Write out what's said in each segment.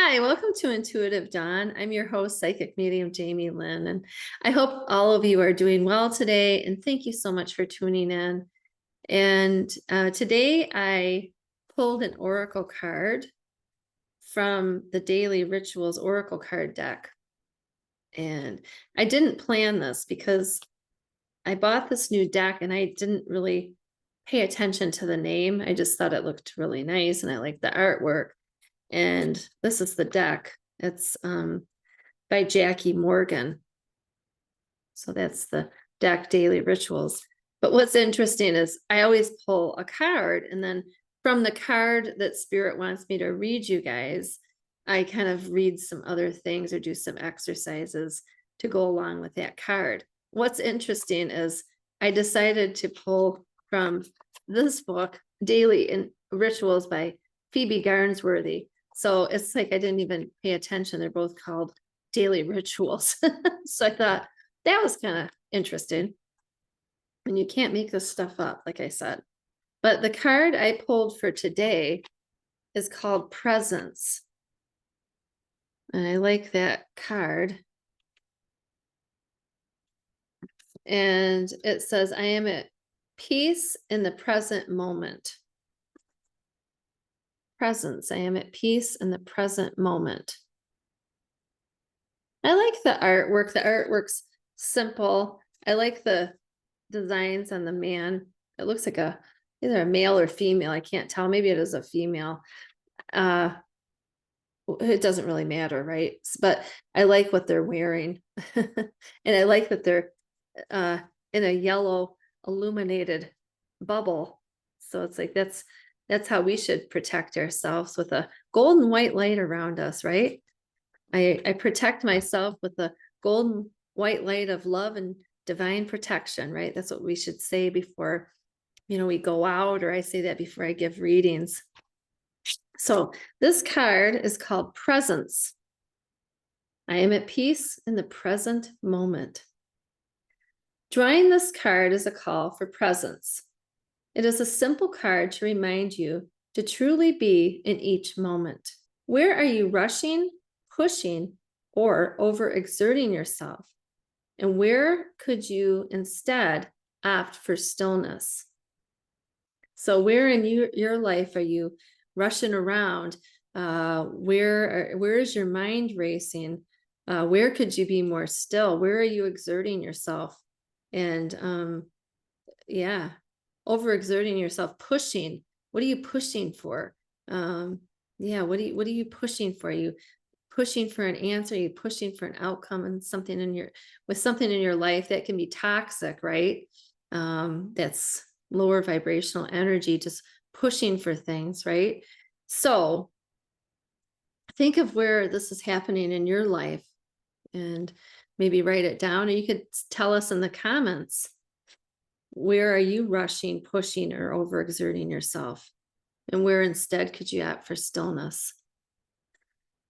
Hi, welcome to Intuitive Dawn. I'm your host, Psychic Medium Jamie Lynn, and I hope all of you are doing well today. And thank you so much for tuning in. And today I pulled an oracle card from the Daily Rituals Oracle card deck. And I didn't plan this because I bought this new deck and I didn't really pay attention to the name. I just thought it looked really nice and I liked the artwork. And this is the deck. It's by Jackie Morgan. So that's the deck Daily Rituals. But what's interesting is I always pull a card, and then from the card that Spirit wants me to read you guys, I kind of read some other things or do some exercises to go along with that card. What's interesting is I decided to pull from this book, Daily Rituals by Phoebe Garnsworthy. So it's like I didn't even pay attention. They're both called Daily Rituals. So I thought that was kind of interesting. And you can't make this stuff up, like I said. But the card I pulled for today is called Presence. And I like that card. And it says, I am at peace in the present moment. Presence. I am at peace in the present moment. I like the artwork. The artwork's simple. I like the designs on the man. It looks like either a male or female. I can't tell. Maybe it is a female. It doesn't really matter, right? But I like what they're wearing. And I like that they're in a yellow illuminated bubble. So it's like that's how we should protect ourselves, with a golden white light around us, right? I protect myself with the golden white light of love and divine protection, right? That's what we should say before, we go out, or I say that before I give readings. So this card is called Presence. I am at peace in the present moment. Drawing this card is a call for presence. It is a simple card to remind you to truly be in each moment. Where are you rushing, pushing, or overexerting yourself? And where could you instead opt for stillness? So where in your life are you rushing around? Where is your mind racing? Where could you be more still? Where are you exerting yourself? And overexerting yourself, pushing. What are you pushing for? What are you pushing for? Are you pushing for an answer? Are you pushing for an outcome and something in your life that can be toxic, right? That's lower vibrational energy, just pushing for things, right? So think of where this is happening in your life and maybe write it down, or you could tell us in the comments. Where are you rushing, pushing, or overexerting yourself? And where instead could you opt for stillness?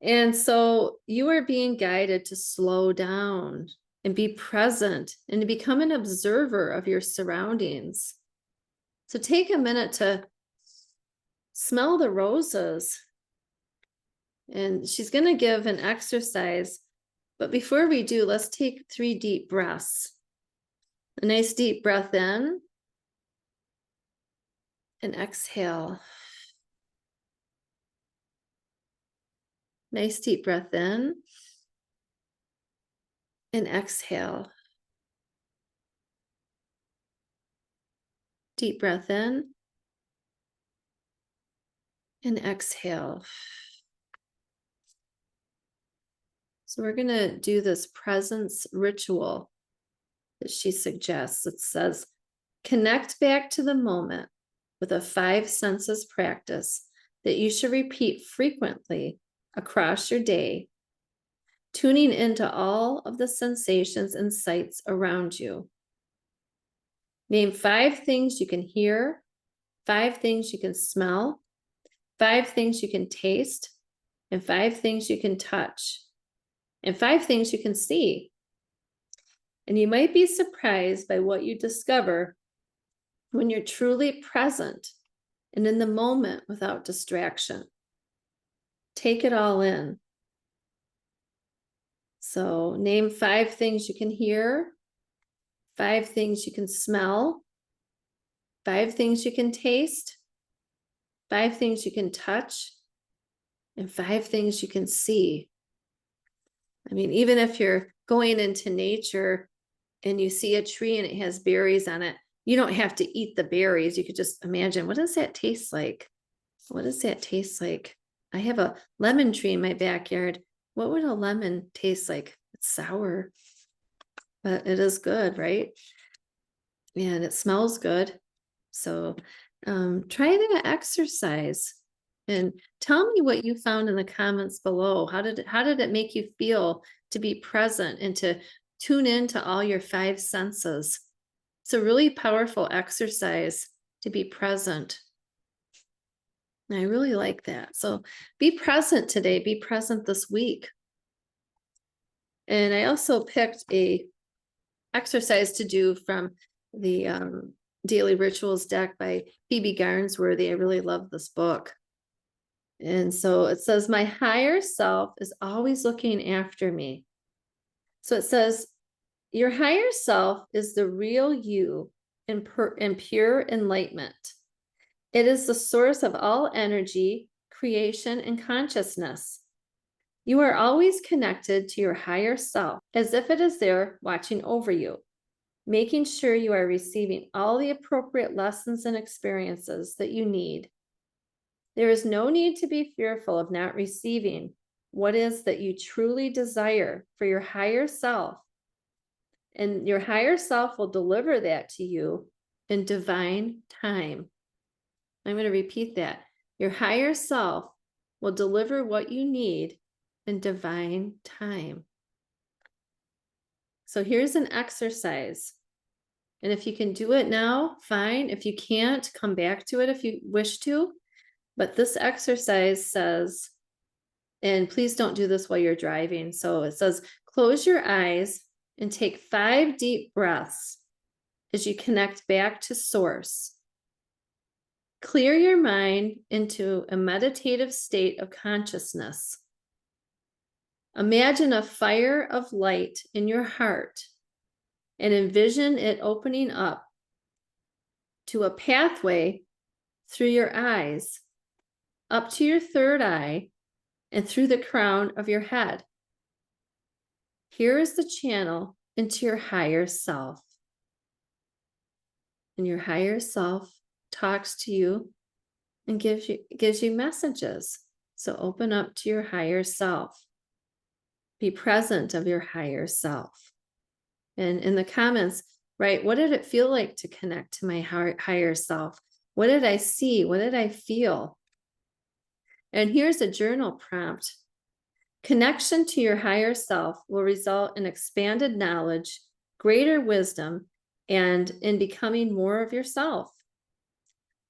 And so you are being guided to slow down and be present and to become an observer of your surroundings. So take a minute to smell the roses. And she's going to give an exercise. But before we do, let's take 3 deep breaths. A nice deep breath in and exhale. Nice deep breath in and exhale. Deep breath in and exhale. So we're going to do this presence ritual that she suggests. It says, connect back to the moment with a 5 senses practice that you should repeat frequently across your day, tuning into all of the sensations and sights around you. Name 5 things you can hear, 5 things you can smell, 5 things you can taste, and 5 things you can touch, and 5 things you can see. And you might be surprised by what you discover when you're truly present and in the moment without distraction. Take it all in. So name 5 things you can hear, 5 things you can smell, 5 things you can taste, 5 things you can touch, and 5 things you can see. I mean, even if you're going into nature and you see a tree and it has berries on it, you don't have to eat the berries. You could just imagine, what does that taste like? What does that taste like? I have a lemon tree in my backyard. What would a lemon taste like? It's sour, but it is good, right? And it smells good. So try that exercise and tell me what you found in the comments below. How did it make you feel to be present and to tune into all your 5 senses? It's a really powerful exercise to be present. And I really like that. So be present today, be present this week. And I also picked a exercise to do from the Daily Rituals deck by Phoebe Garnsworthy. I really love this book. And so it says, my higher self is always looking after me. So it says, your higher self is the real you in pure enlightenment. It is the source of all energy, creation, and consciousness. You are always connected to your higher self, as if it is there watching over you, making sure you are receiving all the appropriate lessons and experiences that you need. There is no need to be fearful of not receiving what is that you truly desire for your higher self. And your higher self will deliver that to you in divine time. I'm going to repeat that. Your higher self will deliver what you need in divine time. So here's an exercise. And if you can do it now, fine. If you can't, come back to it if you wish to. But this exercise says, and please don't do this while you're driving. So it says, close your eyes and take 5 deep breaths as you connect back to source. Clear your mind into a meditative state of consciousness. Imagine a fire of light in your heart and envision it opening up to a pathway through your eyes, up to your 3rd eye, and through the crown of your head. Here is the channel into your higher self. And your higher self talks to you and gives you messages. So open up to your higher self. Be present of your higher self. And in the comments, write, what did it feel like to connect to my higher self? What did I see? What did I feel? And here's a journal prompt. Connection to your higher self will result in expanded knowledge, greater wisdom, and in becoming more of yourself.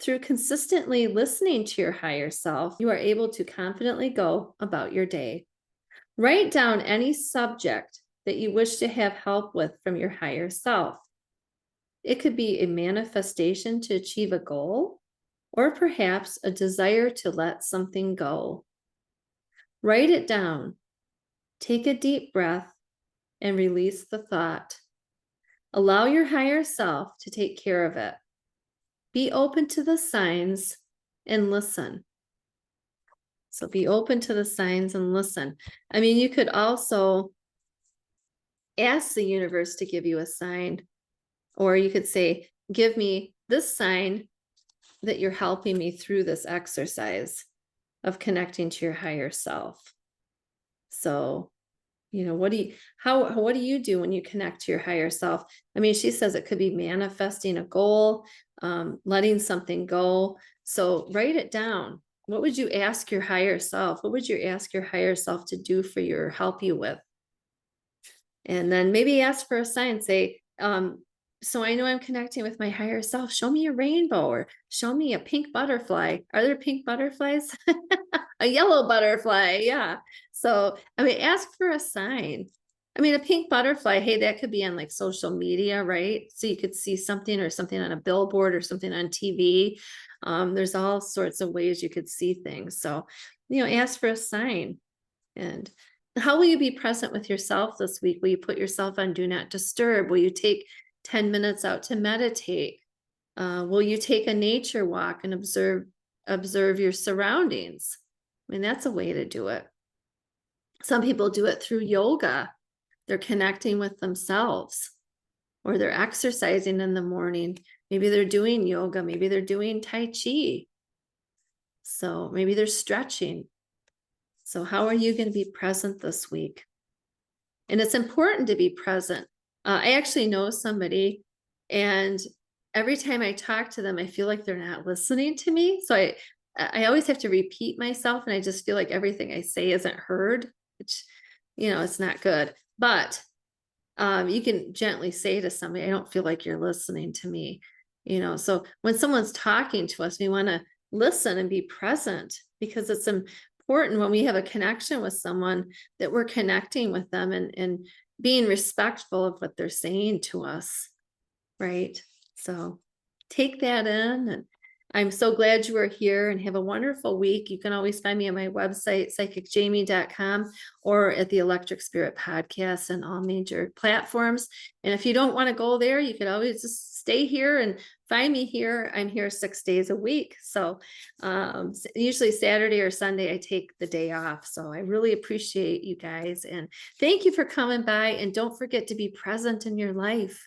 Through consistently listening to your higher self, you are able to confidently go about your day. Write down any subject that you wish to have help with from your higher self. It could be a manifestation to achieve a goal, or perhaps a desire to let something go. Write it down. Take a deep breath and release the thought. Allow your higher self to take care of it. Be open to the signs and listen. So be open to the signs and listen. I mean, you could also ask the universe to give you a sign, or you could say, give me this sign that you're helping me through this exercise of connecting to your higher self. So, you know, what do you do when you connect to your higher self? I mean, she says it could be manifesting a goal, letting something go. So write it down. What would you ask your higher self? What would you ask your higher self to do for you or help you with? And then maybe ask for a sign, say, so I know I'm connecting with my higher self. Show me a rainbow or show me a pink butterfly. Are there pink butterflies? A yellow butterfly. Yeah. So, I mean, ask for a sign. I mean, a pink butterfly, hey, that could be on like social media, right? So you could see something or something on a billboard or something on TV. There's all sorts of ways you could see things. So, you know, ask for a sign. And How will you be present with yourself this week? Will you put yourself on do not disturb? Will you take 10 minutes out to meditate? Will you take a nature walk and observe your surroundings? I mean, that's a way to do it. Some people do it through yoga. They're connecting with themselves, or they're exercising in the morning. Maybe they're doing yoga. Maybe they're doing Tai Chi. So maybe they're stretching. So how are you going to be present this week? And it's important to be present. I actually know somebody, and every time I talk to them, I feel like they're not listening to me. So I always have to repeat myself, and I just feel like everything I say isn't heard, which, it's not good. But you can gently say to somebody, I don't feel like you're listening to me. So when someone's talking to us, we want to listen and be present, because it's important when we have a connection with someone that we're connecting with them and being respectful of what they're saying to us. Right. So take that in, and I'm so glad you are here, and have a wonderful week. You can always find me on my website, psychicjamie.com, or at the Electric Spirit Podcast and all major platforms. And if you don't want to go there, you could always just stay here and find me here. I'm here 6 days a week. So usually Saturday or Sunday, I take the day off. So I really appreciate you guys. And thank you for coming by. And don't forget to be present in your life.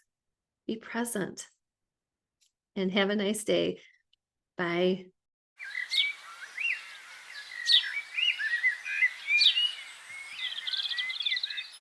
Be present. And have a nice day. Bye.